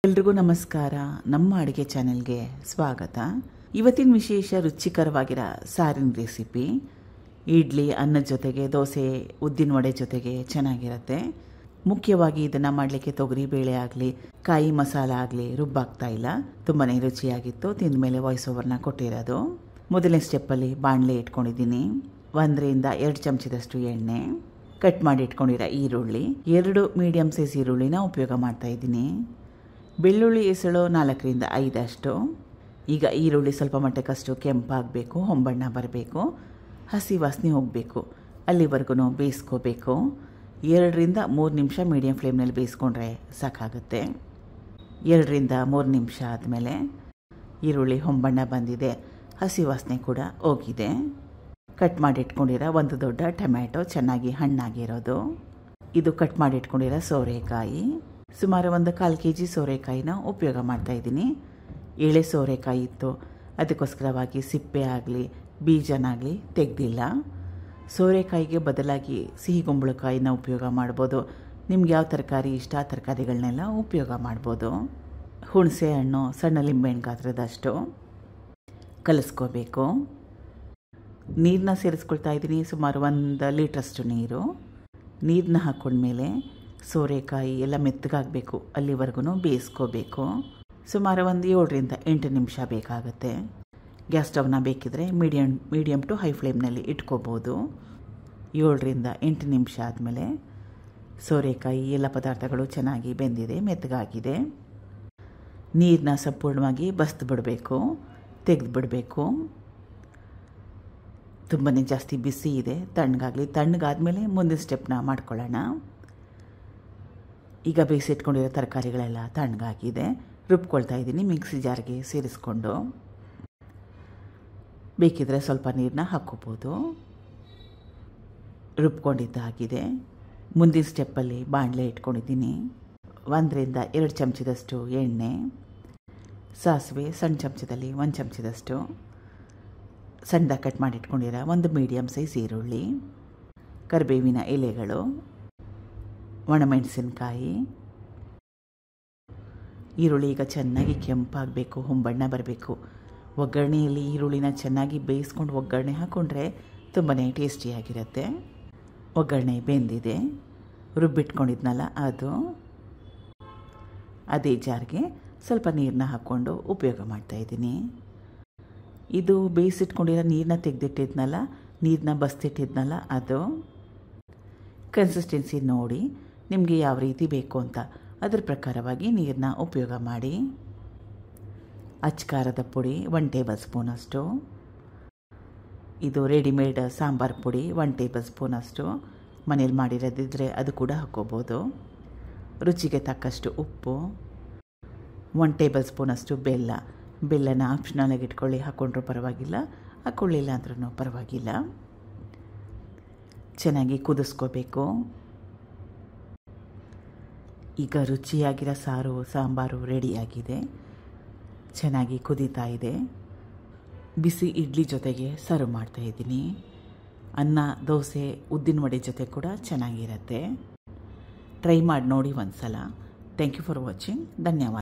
ಎಲ್ರಿಗೂ ನಮಸ್ಕಾರ. ನಮ್ಮ ಅಡುಗೆ ಚಾನೆಲ್ಗೆ ಸ್ವಾಗತ. ಇವತ್ತಿನ ವಿಶೇಷ ರುಚಿಕರವಾಗಿರೋ ಸಾರಿನ ರೆಸಿಪಿ. ಇಡ್ಲಿ ಅನ್ನದ ಜೊತೆಗೆ, ದೋಸೆ, ಉದ್ದಿನ ವಡೆ ಜೊತೆಗೆ ಚೆನ್ನಾಗಿರುತ್ತೆ. ಮುಖ್ಯವಾಗಿ ಇದನ್ನು ಮಾಡಲಿಕ್ಕೆ ತೊಗರಿ ಬೇಳೆ ಆಗಲಿ, ಕಾಯಿ ಮಸಾಲ ಆಗಲಿ ರುಬ್ಬಾಗ್ತಾ ಇಲ್ಲ. ತುಂಬಾ ರುಚಿಯಾಗಿತ್ತು. ತಿಂದ ಮೇಲೆ ವಾಯ್ಸ್ ಓವರ್ನ ಕೊಟ್ಟಿರೋದು. ಮೊದಲನೇ ಸ್ಟೆಪ್ಪಲ್ಲಿ ಬಾಣಲೆ ಇಟ್ಕೊಂಡಿದ್ದೀನಿ. 1-2 ಚಮಚದಷ್ಟು ಎಣ್ಣೆ, ಕಟ್ ಮಾಡಿ ಇಟ್ಕೊಂಡಿರೋ ಈರುಳ್ಳಿ, 2 ಮೀಡಿಯಮ್ ಸೈಜ್ ಈರುಳ್ಳಿನ ಉಪಯೋಗ ಮಾಡ್ತಾ ಇದ್ದೀನಿ. ಬೆಳ್ಳುಳ್ಳಿ ಎಸಳು 4-5 ಅಷ್ಟು. ಈಗ ಈರುಳ್ಳಿ ಸ್ವಲ್ಪ ಮಟ್ಟಕ್ಕಷ್ಟು ಕೆಂಪಾಗಬೇಕು, ಹೊಂಬಣ್ಣ ಬರಬೇಕು, ಹಸಿ ವಾಸನೆ ಹೋಗಬೇಕು, ಅಲ್ಲಿವರೆಗೂ ಬೇಯಿಸ್ಕೋಬೇಕು. 2-3 ನಿಮಿಷ ಮೀಡಿಯಮ್ ಫ್ಲೇಮ್ನಲ್ಲಿ ಬೇಯಿಸ್ಕೊಂಡ್ರೆ ಸಾಕಾಗುತ್ತೆ. 2-3 ನಿಮಿಷ ಆದಮೇಲೆ ಈರುಳ್ಳಿ ಹೊಂಬಣ್ಣ ಬಂದಿದೆ, ಹಸಿ ವಾಸನೆ ಕೂಡ ಹೋಗಿದೆ. ಕಟ್ ಮಾಡಿ ಇಟ್ಕೊಂಡಿರೋ 1 ದೊಡ್ಡ ಟೊಮ್ಯಾಟೊ, ಚೆನ್ನಾಗಿ ಹಣ್ಣಾಗಿರೋದು. ಇದು ಕಟ್ ಮಾಡಿ ಇಟ್ಕೊಂಡಿರೋ ಸೋರೆಕಾಯಿ. ಸುಮಾರು 1/4 kg ಸೋರೆಕಾಯಿನ ಉಪಯೋಗ ಮಾಡ್ತಾಯಿದ್ದೀನಿ. ಎಳೆ ಸೋರೆಕಾಯಿ ಇತ್ತು, ಅದಕ್ಕೋಸ್ಕರವಾಗಿ ಸಿಪ್ಪೆ ಆಗಲಿ ಬೀಜನಾಗಲಿ ತೆಗೆದಿಲ್ಲ. ಸೋರೆಕಾಯಿಗೆ ಬದಲಾಗಿ ಸಿಹಿ ಕುಂಬಳಕಾಯಿನ ಉಪಯೋಗ ಮಾಡ್ಬೋದು. ನಿಮ್ಗೆ ಯಾವ ತರಕಾರಿ ಇಷ್ಟ ಆ ತರಕಾರಿಗಳನ್ನೆಲ್ಲ ಉಪಯೋಗ ಮಾಡ್ಬೋದು. ಹುಣಸೆ ಹಣ್ಣು ಸಣ್ಣ ಲಿಂಬೆಹಣ್ಣು ಗಾತ್ರದಷ್ಟು ಕಲಿಸ್ಕೋಬೇಕು. ನೀರನ್ನ ಸೇರಿಸ್ಕೊಳ್ತಾ ಇದ್ದೀನಿ, ಸುಮಾರು 1 ಲೀಟ್ರಷ್ಟು ನೀರು. ನೀರನ್ನ ಹಾಕ್ಕೊಂಡ್ಮೇಲೆ ಸೋರೆಕಾಯಿ ಎಲ್ಲ ಮೆತ್ತಗಾಗಬೇಕು, ಅಲ್ಲಿವರೆಗೂ ಬೇಯಿಸ್ಕೋಬೇಕು. ಸುಮಾರು 7-8 ನಿಮಿಷ ಬೇಕಾಗುತ್ತೆ. ಗ್ಯಾಸ್ ಸ್ಟವ್ನ ಬೇಕಿದ್ರೆ ಮೀಡಿಯಮ್ ಟು ಹೈ ಫ್ಲೇಮ್ನಲ್ಲಿ ಇಟ್ಕೋಬೋದು. 7-8 ನಿಮಿಷ ಆದಮೇಲೆ ಸೋರೆಕಾಯಿ ಎಲ್ಲ ಪದಾರ್ಥಗಳು ಚೆನ್ನಾಗಿ ಬೆಂದಿದೆ, ಮೆತ್ತಗಾಗಿದೆ. ನೀರನ್ನ ಸಂಪೂರ್ಣವಾಗಿ ಬಸ್ದು ಬಿಡಬೇಕು, ತೆಗೆದು ಬಿಡಬೇಕು. ತುಂಬಾ ಜಾಸ್ತಿ ಬಿಸಿ ಇದೆ, ತಣ್ಣಗಾಗಲಿ. ತಣ್ಣಗಾದ್ಮೇಲೆ ಮುಂದಿನ ಸ್ಟೆಪ್ನ ಮಾಡ್ಕೊಳ್ಳೋಣ. ಈಗ ಬೇಯಿಸಿಟ್ಕೊಂಡಿರೋ ತರಕಾರಿಗಳೆಲ್ಲ ತಣ್ಣಗಾಗಿದೆ. ರುಬ್ಕೊಳ್ತಾ ಇದ್ದೀನಿ ಮಿಕ್ಸಿ ಜಾರ್ಗೆ ಸೇರಿಸ್ಕೊಂಡು. ಬೇಕಿದ್ರೆ ಸ್ವಲ್ಪ ನೀರನ್ನ ಹಾಕ್ಕೋಬೋದು. ರುಬ್ಕೊಂಡಿದ್ದಾಗಿದೆ. ಮುಂದಿನ ಸ್ಟೆಪ್ಪಲ್ಲಿ ಬಾಣಲೆ ಇಟ್ಕೊಂಡಿದ್ದೀನಿ. 1-2 ಚಮಚದಷ್ಟು ಎಣ್ಣೆ, ಸಾಸಿವೆ ಸಣ್ಣ ಚಮಚದಲ್ಲಿ 1 ಚಮಚದಷ್ಟು, ಸಣ್ಣದಾಗಿ ಕಟ್ ಮಾಡಿ ಇಟ್ಕೊಂಡಿರೋ 1 ಮೀಡಿಯಮ್ ಸೈಜ್ ಈರುಳ್ಳಿ, ಕರಿಬೇವಿನ ಎಲೆಗಳು, ಒಣಮೆಣಸಿನಕಾಯಿ. ಈರುಳ್ಳಿ ಈಗ ಚೆನ್ನಾಗಿ ಕೆಂಪಾಗಬೇಕು, ಹೊಂಬಣ್ಣ ಬರಬೇಕು. ಒಗ್ಗರಣೆಯಲ್ಲಿ ಈರುಳ್ಳಿನ ಚೆನ್ನಾಗಿ ಬೇಯಿಸ್ಕೊಂಡು ಒಗ್ಗರಣೆ ಹಾಕ್ಕೊಂಡ್ರೆ ತುಂಬಾ ಟೇಸ್ಟಿಯಾಗಿರುತ್ತೆ. ಒಗ್ಗರಣೆ ಬೆಂದಿದೆ. ರುಬ್ಬಿಟ್ಕೊಂಡಿದ್ನಲ್ಲ ಅದು. ಅದೇ ಜಾರ್ಗೆ ಸ್ವಲ್ಪ ನೀರನ್ನ ಹಾಕ್ಕೊಂಡು ಉಪಯೋಗ ಮಾಡ್ತಾಯಿದ್ದೀನಿ. ಇದು ಬೇಯಿಸಿಟ್ಕೊಂಡಿರೋ ನೀರನ್ನ ತೆಗೆದಿಟ್ಟಿದ್ನಲ್ಲ, ನೀರನ್ನ ಬಸ್ತಿಟ್ಟಿದ್ನಲ್ಲ ಅದು. ಕನ್ಸಿಸ್ಟೆನ್ಸಿ ನೋಡಿ ನಿಮಗೆ ಯಾವ ರೀತಿ ಬೇಕು ಅಂತ ಅದ್ರ ಪ್ರಕಾರವಾಗಿ ನೀರನ್ನ ಉಪಯೋಗ ಮಾಡಿ. ಅಚ್ಕಾರದ ಪುಡಿ 1 ಟೇಬಲ್ ಸ್ಪೂನ್ ಅಷ್ಟು. ಇದು ರೆಡಿಮೇಡ್ ಸಾಂಬಾರು ಪುಡಿ 1 ಟೇಬಲ್ ಸ್ಪೂನ್ ಅಷ್ಟು. ಮನೇಲಿ ಮಾಡಿರೋದಿದ್ರೆ ಅದು ಕೂಡ ಹಾಕ್ಕೋಬೋದು. ರುಚಿಗೆ ತಕ್ಕಷ್ಟು ಉಪ್ಪು, 1 ಟೇಬಲ್ ಸ್ಪೂನ್ ಅಷ್ಟು ಬೆಲ್ಲ. ಬೆಲ್ಲನ ಆಪ್ಷನಲಾಗಿ ಇಟ್ಕೊಳ್ಳಿ, ಹಾಕ್ಕೊಂಡ್ರೂ ಪರವಾಗಿಲ್ಲ, ಹಾಕ್ಕೊಳ್ಳಿಲ್ಲ ಅಂದ್ರೂ ಪರವಾಗಿಲ್ಲ. ಚೆನ್ನಾಗಿ ಕುದಿಸ್ಕೋಬೇಕು. ಈಗ ರುಚಿಯಾಗಿರೋ ಸಾಂಬಾರು ರೆಡಿಯಾಗಿದೆ, ಚೆನ್ನಾಗಿ ಕುದೀತಾ ಇದೆ. ಬಿಸಿ ಇಡ್ಲಿ ಜೊತೆಗೆ ಸರ್ವ್ ಮಾಡ್ತಾಯಿದ್ದೀನಿ. ಅನ್ನ, ದೋಸೆ, ಉದ್ದಿನ ವಡೆ ಜೊತೆ ಕೂಡ ಚೆನ್ನಾಗಿರುತ್ತೆ. ಟ್ರೈ ಮಾಡಿ ನೋಡಿ ಒಂದು ಸಲ. Thank you for watching. ಧನ್ಯವಾದ.